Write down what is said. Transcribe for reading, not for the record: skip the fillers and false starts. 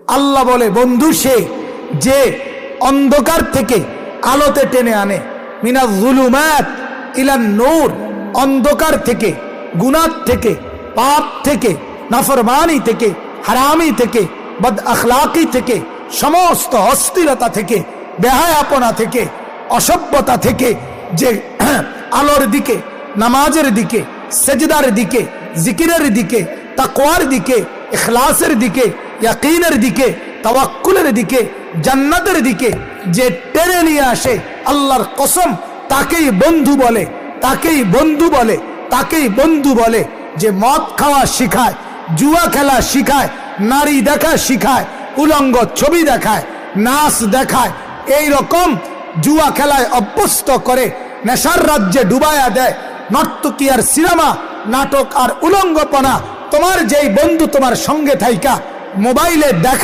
আল্লাহ বলে বন্ধু সে যে অন্ধকার থেকে আলোতে টেনে আনে, মিনাজ যুলুমাত ইলান নূর, অন্ধকার থেকে, গুনাহ থেকে, পাপ থেকে, নাফরমানি থেকে, হারামি থেকে, বদ আখলাকি থেকে, সমস্ত অস্থিরতা থেকে, বেহায়াপনা থেকে, অসভ্যতা থেকে যে আলোর দিকে, নামাজের দিকে, সেজদার দিকে, জিকিরের দিকে, তাকওয়ার দিকে, ইখলাসের দিকে, ইয়াকিনের দিকে, তাওয়াক্কুলের দিকে, জান্নাতের দিকে যে টেনে নিয়ে আসে, আল্লাহর কসম তাকেই বন্ধু বলে, তাকেই বন্ধু বলে, তাকেই বন্ধু বলে। যে মদ খাওয়া শিখায়, জুয়া খেলা শিখায়, নারী দেখা শিখায়, উলঙ্গ ছবি দেখায়, নাচ দেখায়, এই রকম জুয়া খেলায় অভ্যস্ত করে নেশার রাজ্যে ডুবায়া দেয়, নর্তকী আর সিনেমা, নাটক আর উলঙ্গপনা, তোমার যেই বন্ধু তোমার সঙ্গে থাইকা মোবাইলে দেখা